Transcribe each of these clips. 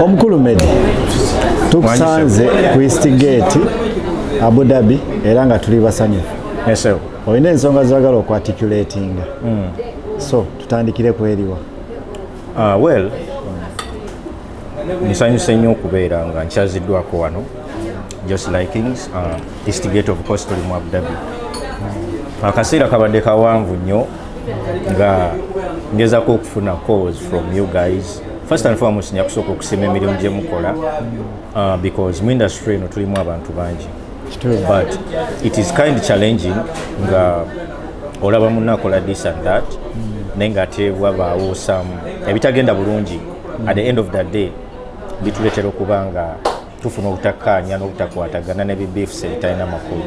Omukulu Medi tukusanze ku Eastgate Abdhabi era nga tuli basanyufu. Yes, olina ensonga zagala okuarticulatinga. So tutandikire ku eriwa. Well, nsanyuse nnyo okubeera nga nkyaziddwako wano just likings Eastgate of course tuli mu Abdhabi. Akaseera kabadde kawanvu nnyo nga ngezaako okufuna calls from you guys. First and foremost nyakusooka okusima emirimu gye mukola because mu industry eno tulimu abantu bangi. But it is kind of challenging nga olaba munnakola this and that naye ng'ate wabaawo some ebitagenda bulungi at the end of the day bituleetera okuba nga tufuna obutakkaanya n'obutakwatagana n'ebibeefs ebitalina makulu.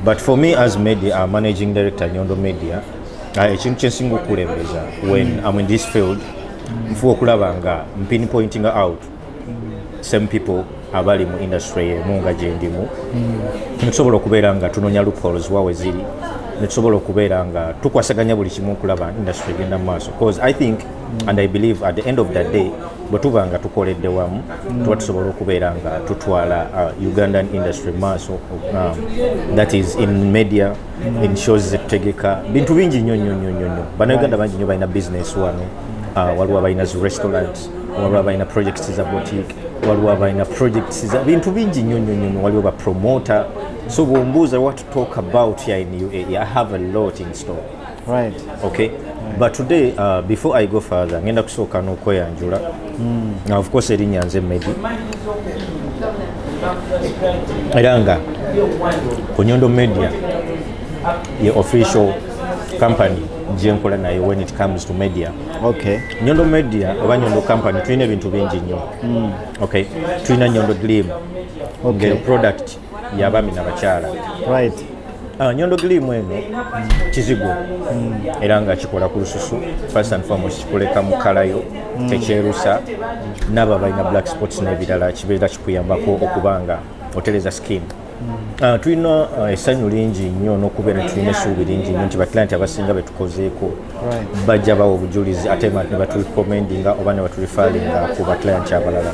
But for me as media managing director Nyondo Media, ekintu kyensinga okulembeza when I'm in this field nfuba okulaba nga pinpointing out some people abali mu industry emu nga gye ndimu netusobola okubeera nga tunoonya loopholes wawe ziri netusobola okubeera nga tukwasaganya buli kimu okulaba industry egenda mu maaso because I think and I believe at the end of the day bwe tuba nga tukoledde wamu tuba tusobola okubeera nga tutwala Ugandan industry maaso that is in media in shows zetutegeka bintu bingi nnyo bannayuganda bangi nnyo balina business wano waliwo abalina zi restaurants waliwo abalina projects za boutique waliwo abalina projects za bintu bingi nnyo waliwo ba promoter. So bw'ombuuza what to talk about here in UAE, I have a lot in store. Right. Okay. Right. But today, before I go further, ngenda kusooka n'okweyanjula. Now, of course, erinnya nze Medi. Era nga ku Nyondo Media, ye official company gye nkola naye when it comes to media. Okay. Nyondo Media oba Nyondo company tulina ebintu bingi nnyo. Okay. Tulina Nyondo Gleam. Okay. Product y'abaami n'abakyala. Right. Nyondo Gleam eno kizigo era nga kikola ku lususu first and foremost kikoleka mu kalayo tekyerusa n'abo balina black spots n'ebirala kibeera kikuyambako okubanga otereza skin. Tulina essanyu lingi nnyo n'okubeera tulina essuubi lingi nnyo nti baklanti abasinga betukozeeko bajja bawa obujulizi ate ne batulikomendinga oba ne batulifalinga ku baklanti abalala.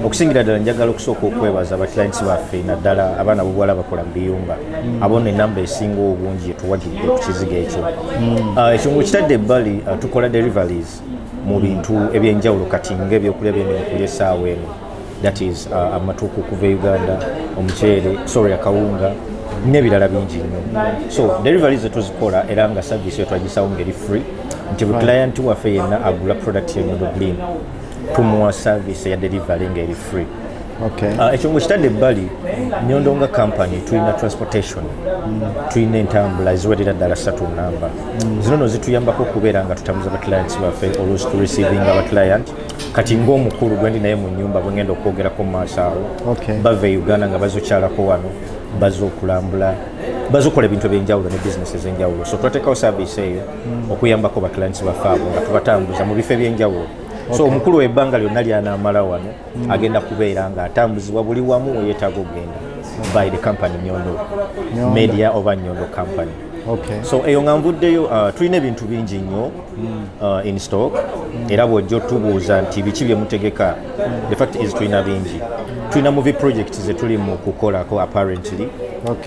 Okusingira ddala njagala okusooka okwebaza abaclients baffe naddala abaana b'obuwala bakola mu biyumba abona enamba esinga obungi etuwagidde ku kizigo ekyo. Ekyo ng'ekitadde ebbali tukola deliveries mu bintu ebyenjawulo kati ng'ebyokulya by'enkulya essaawa eno that is amatuuku okuva Uganda omuceere akawunga n'ebirala bingi nnyo. So deliveries tuzikola era nga service yo twagisawo ngeri free nti buli client waffe yenna agula product ya Nyondo Gleam tumuwa service ya delivery ngeri free. Okay. Ekyo ng'ekitadde ebbali Nyondo nga company tulina transportation tulina entambula eziwerera ddala 3 namba zino no zituyambako okubeera nga tutambuza abaclients baffe always to receiving abaclient kati ng'omukulu gwendi naye mu nnyumba bwe ngenda okwogerako mu maaso awo bava e Uganda nga bazokyalako wano baza okulambula bazokola ebintu ebyenjawulo ne business ez'enjawulo so twateekawo service eyo okuyambako baclients baffe abo nga tubatambuza mu bifo ebyenjawulo. So omukulu w'ebbanga lyonna ly'anaamala wano agenda kubeera nga atambuzibwa buli wamu we yeetaaga okugenda by the company Nyondo Media oba Nyondo company. Okay. So eyo nga nvuddeyo tulina ebintu bingi nnyo in stock era bw'ojja otubuuza nti biki bye mutegeka the fact is tulina bingi. Tulina movie projects ze tuli mu kukolako apparently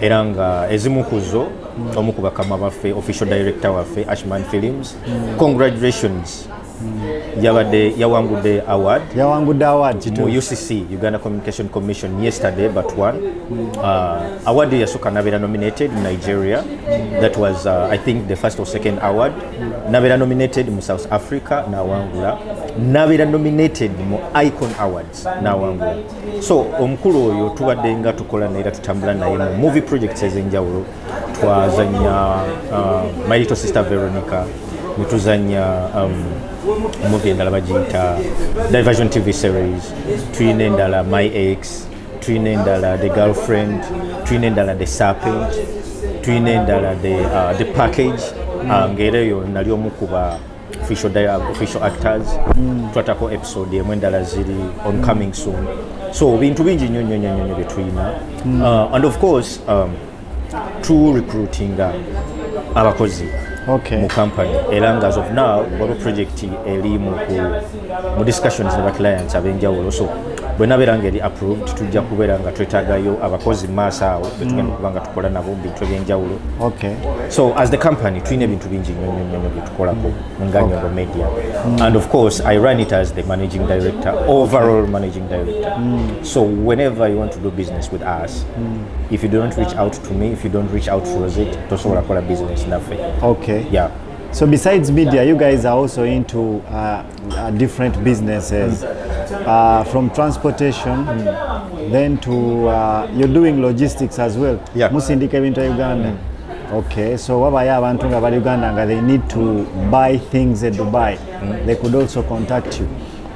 era nga ezimu ku zo omu ku bakama baffe official director waffe Ashman Films congratulations yawangudde award mu UCC Uganda Communication Commission yesterday but one award yasooka nabeera nominated in Nigeria that was I think the first or second award nabeera nominated mu South Africa nawangula nabeera nominated mu Icon Awards nawangula. So omukulu oyo tubadde nga tukola naye tutambula naye mu movie projects ez'enjawulo twazanya My Little Sister Veronica netuzanya movie endala bagiyita Diversion TV series tulina endala My Ex tulina endala The Girlfriend tulina endala The Serpent tulina endala The Package ng'era eyo nali omu kuba official actors twatako episode emu endala ziri on coming soon. So bintu bingi nnyo bye tulina and of course to recruiting abakozi mu company era nga as of now waliwo project eri mu discussions ne clients ab'enjawulo so bwe nabeera nga eri approved tujja kubeera nga twetaagayo abakozi maaso awo betugenda okuba nga tukola nabo mu bintu eby'enjawulo so as the company tulina ebintu bingi nnyo bye tukolako nga Nyondo Media and of course I run it as the managing director, overall managing director. So whenever you want to do business with us, if you don't reach out to me, if you don't reach out to Rozet, tosobola kola business naffe. Yeah. So besides media, you guys are also into different businesses, from transportation, then to you're doing logistics as well. Yeah. Musindika bintu Uganda. Okay, so wabayo abantu nga bali Uganda nga they need to buy things in Dubai, they could also contact you.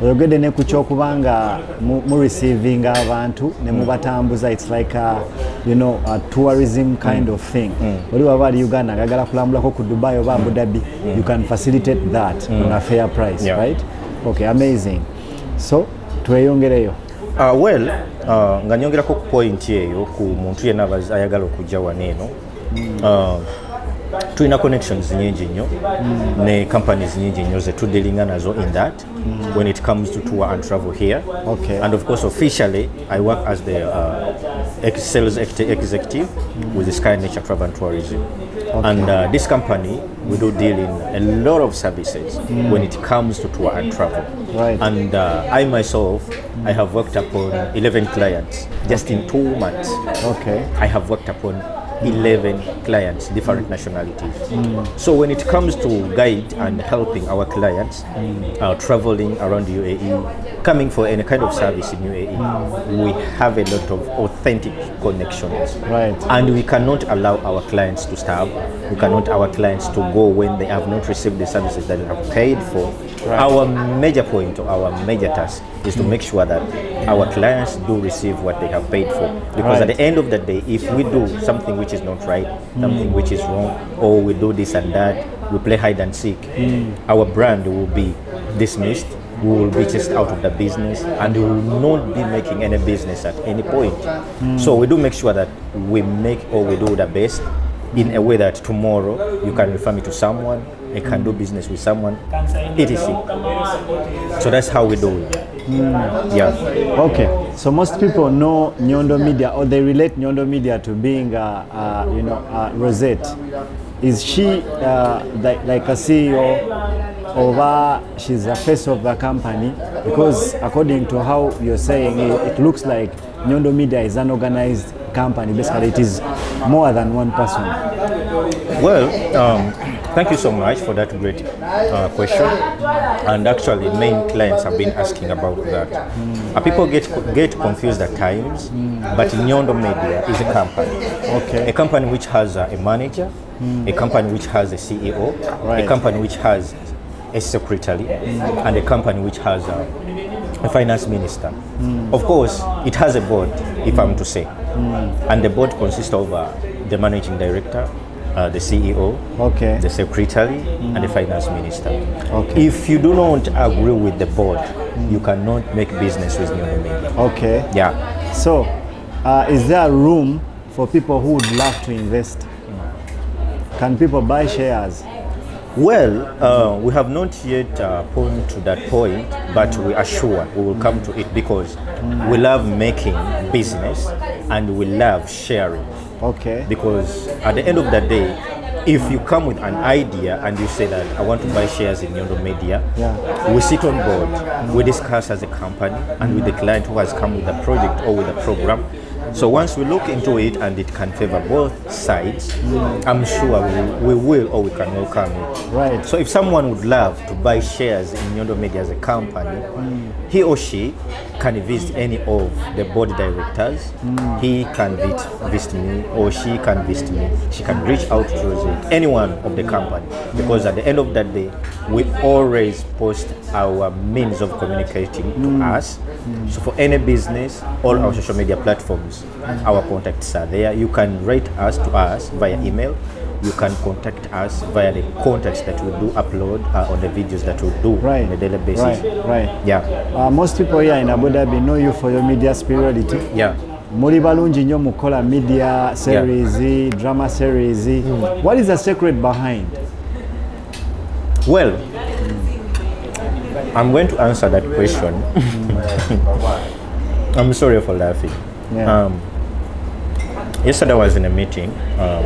Oyogedde ne ku kyokubanga mu receiving abantu ne mubatambuza, it's like a, you know, a tourism kind of thing. Oli waba ali Uganda ngagala kulambulako ku Dubai oba Abu Dhabi, you can facilitate that on a fair price, right? Okay, amazing. So tweyongereyo. Well, nga nyongerako ku point eyo ku muntu yenna ayagala okujja waneeno. Tulina connections nyingi nnyo ne companies nyingi nnyo ze tudealinga nazo in that when it comes to tour and travel here. And of course officially I work as the sales executive with the Sky Nature Travel and Tourism. And this company we do deal in a lot of services when it comes to tour and travel. And I myself I have worked upon 11 clients just in 2 months. I have worked upon 11 clients, different nationalities. So when it comes to guide and helping our clients traveling around UAE, coming for any kind of service in UAE, we have a lot of authentic connections. And we cannot allow our clients to starve. We cannot allow our clients to go when they have not received the services that they have paid for. Our major point or our major task is to make sure that our clients do receive what they have paid for. Because at the end of the day, if we do something which is not right, something which is wrong, or we do this and that, we play hide and seek, our brand will be dismissed, we will be chased out of the business, and we will not be making any business at any point. So we do make sure that we make or we do the best in a way that tomorrow you can refer me to someone, I can do business with someone, etc. So that's how we do it. Okay, so most people know Nyondo Media, or they relate Nyondo Media to being Rozet. Is she like a CEO, or she's the face of the company? Because according to how you're saying it looks like Nyondo Media is an organized company. Basically it is more than one person. Well, thank you so much for that great question. And actually, main clients have been asking about that. People get confused at times, but Nyondo Media is a company. A company which has a manager, a company which has a CEO, a company which has a secretary, and a company which has a finance minister. Of course, it has a board, if I'm to say. And the board consists of the managing director, the CEO, the secretary, and the finance minister. If you do not agree with the board, you cannot make business with Nyondo Media. So, is there room for people who would love to invest? Can people buy shares? Well, we have not yet gone to that point, but we are sure we will come to it because we love making business and we love sharing. Because at the end of the day, if you come with an idea and you say that I want to buy shares in Nyondo Media, we sit on board, we discuss as a company and with the client who has come with a project or with a program. So once we look into it and it can favor both sides, I'm sure we will or we can welcome it. So if someone would love to buy shares in Nyondo Media as a company, he or she can visit any of the board directors. He can visit me or she can visit me. She can reach out to anyone of the company, because at the end of that day, we always post our means of communicating to us. So for any business, all our social media platforms, our contacts are there. You can write us via email. You can contact us via the contacts that we do upload on the videos that we do on a daily basis. Most people here in Abu Dhabi know you for your media superiority. Muri balungi nnyo mukola media series, drama series. What is the secret behind? Well, I'm going to answer that question. I'm sorry for laughing. Yeah. Yesterday I was in a meeting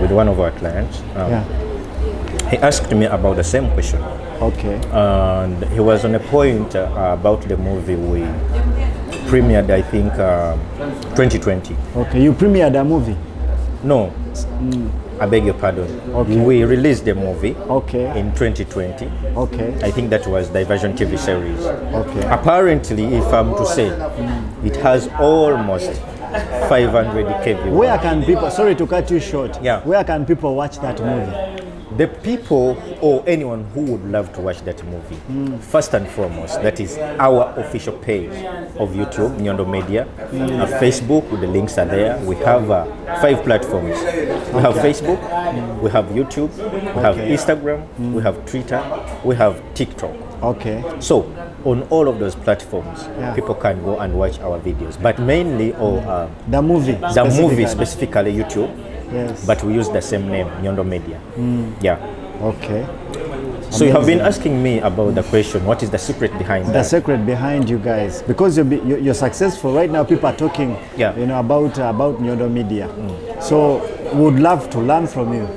with one of our clients. He asked me about the same question. Okay. And he was on a point about the movie we premiered, I think, 2020. Okay, you premiered a movie? No, I beg your pardon. Okay. We released the movie in 2020. Okay. I think that was Diversion TV series. Okay. Apparently, if I'm to say, it has almost 500k viewers. Where can people, sorry to cut you short, Yeah. where can people watch that movie? The people or anyone who would love to watch that movie, first and foremost, that is our official page of YouTube, Nyondo Media, Facebook, the links are there. We have 5 platforms. We have Facebook, we have YouTube, we have Instagram, we have Twitter, we have TikTok. Okay. So on all of those platforms, people can go and watch our videos. But mainly, the movie specifically YouTube. Yes. But we use the same name, Nyondo Media. Yeah. Okay. So you have been asking me about the question, what is the secret behind that? The secret behind you guys, because you're successful right now. People are talking, you know, about Nyondo Media. So would love to learn from you.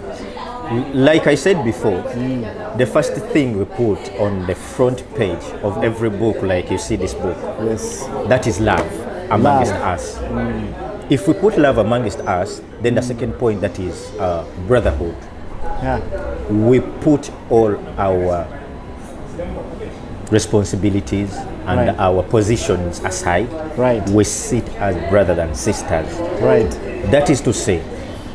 Like I said before, the first thing we put on the front page of every book, like you see this book, that is love amongst us. If we put love amongst us, then the second point, that is brotherhood. Yeah. We put all our responsibilities and our positions aside. Right. We sit as brothers and sisters. Right. That is to say,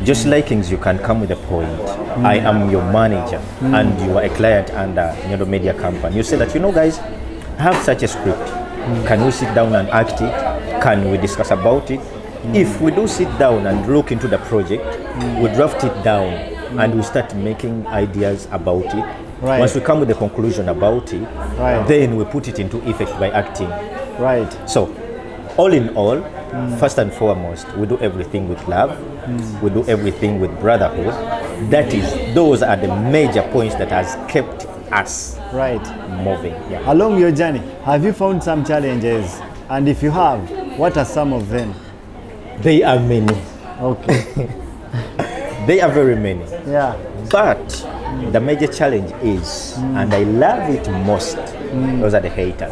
just likings, you can come with a point. I am your manager and you are a client under Nyondo Media Company. You say that, you know, guys, I have such a script. Can we sit down and act it? Can we discuss about it? If we do sit down and look into the project, we draft it down and we start making ideas about it. Right. Once we come with a conclusion about it, then we put it into effect by acting. Right. So, all in all, first and foremost, we do everything with love. We do everything with brotherhood. Those are the major points that has kept us moving. Yeah. Along your journey, have you found some challenges? And if you have, what are some of them? They are many. Okay. They are very many. Yeah. But the major challenge is, and I love it most, those are the haters.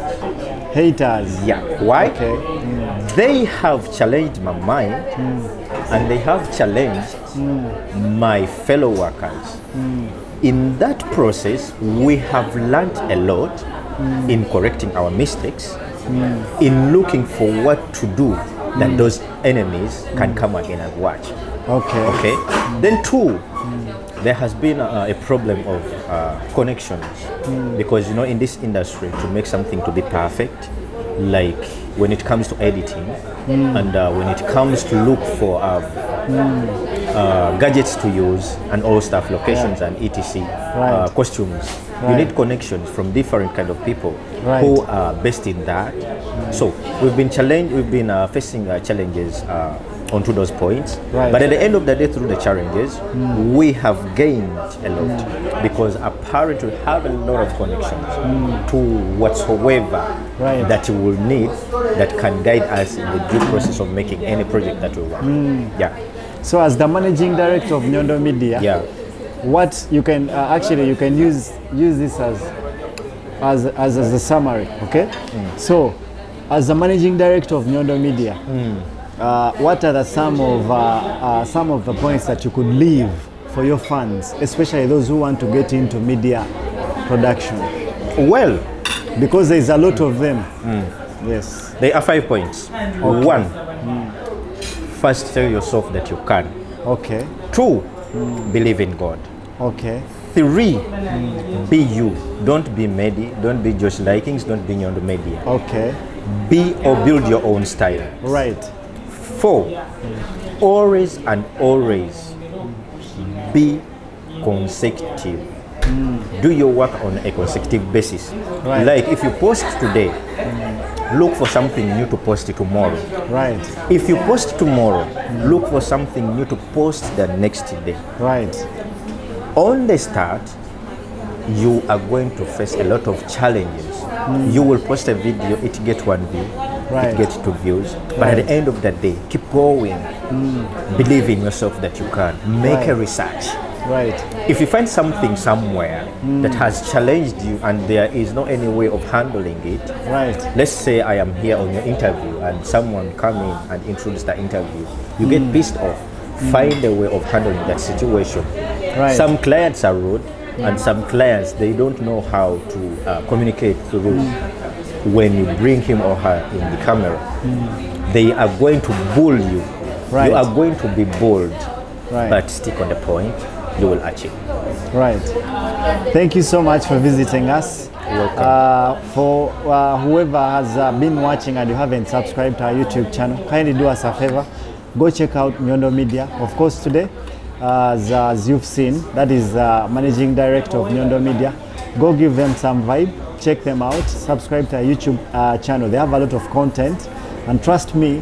Haters? Yeah. Why? Okay. They have challenged my mind and they have challenged my fellow workers. In that process, we have learned a lot in correcting our mistakes, in looking for what to do that those enemies can come again and watch. Okay. Okay. Then 2, there has been a problem of connections, because you know, in this industry, to make something to be perfect, like when it comes to editing and when it comes to look for gadgets to use and all stuff, locations and etc, costumes, you need connections from different kind of people who are based in that. So we've been facing challenges onto those points, but at the end of the day, through the challenges, we have gained a lot, because apparently we have a lot of connections to whatsoever that we will need, that can guide us in the due process of making any project that we want. Yeah. So as the managing director of Nyondo Media, what you can actually you can use this as a summary, okay? So as the managing director of Nyondo Media, what are some of the points that you could leave for your fans, especially those who want to get into media production? Well, because there is a lot of them. Yes. There are 5 points. Okay. 1, first tell yourself that you can. Okay. 2, believe in God. Okay. 3, be you. Don't be Medi, don't be Josh Likings, don't be Nyondo Media. Okay. Be or build your own style. Right. 4, always and always be consecutive. Do your work on a consecutive basis. Right. Like if you post today, look for something new to post tomorrow. Right. If you post tomorrow, look for something new to post the next day. Right. On the start, you are going to face a lot of challenges. You will post a video, it get 1 view, Right. it gets 2 views, but at the end of the day, keep going. Believe in yourself that you can. Make a research. Right. If you find something somewhere that has challenged you and there is no any way of handling it, Right. let's say I am here on your interview and someone come in and introduce the interview, you get pissed off. Find a way of handling that situation. Right. Some clients are rude and some clients, they don't know how to communicate through when you bring him or her in the camera. They are going to bull you. Right. You are going to be bold, Right. but stick on the point, you will achieve. Right. Thank you so much for visiting us. Welcome. For whoever has been watching and you haven't subscribed to our YouTube channel, kindly do us a favor. Go check out Nyondo Media. Of course, today, as you've seen, that is Managing Director of Nyondo Media. Go give them some vibe, check them out, subscribe to our YouTube channel. They have a lot of content, and trust me,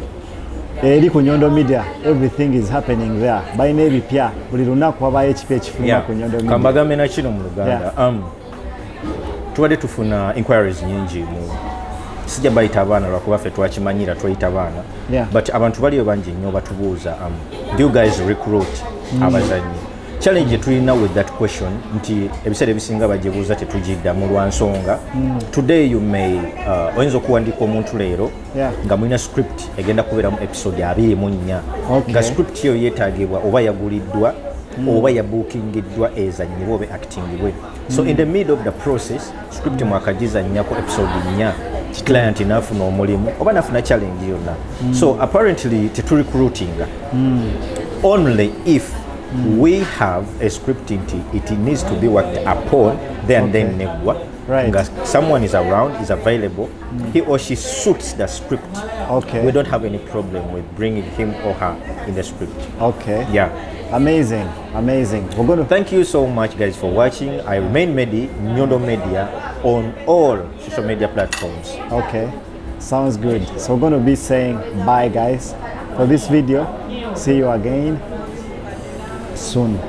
eri ku Nyondo Media, everything is happening there. Bayina ebipya buli lunaku wabayo ekipi ekifuluma ku Nyondo Media. Kambagambe na kino mu Luganda. Tubadde tufuna inquiries nyingi mu sijja bayita abaana lwakuba ffe twakimanyira twayita abaana. But abantu baliyo bangi nnyo batubuuza do you guys recruit abazanyi? Challenge tulina with that question nti ebiseera ebisinga bagibuuza tetugiddamu lwa nsonga. Today you may oyinza okuwandiika omuntu leero nga mulina script egenda kubeeramu episode 24 nga script yo yeetaagibwa oba yaguliddwa oba yabookingiddwa ezannyibwe oba actingibwe. So in the middle of the process script mwakagizannyako episode 4 client nafuna omulimu oba nafuna challenge yonna. So apparently teturecruitinga only if we have a script it needs to be worked upon then negwa. Right. Someone is around, is available, he or she suits the script. Okay. We don't have any problem with bringing him or her in the script. Okay. Yeah. Amazing, amazing. We're going to Thank you so much, guys, for watching. I remain Medi, Nyondo Media, on all social media platforms. Okay, sounds good. So we're going to be saying bye, guys, for this video. See you again soon.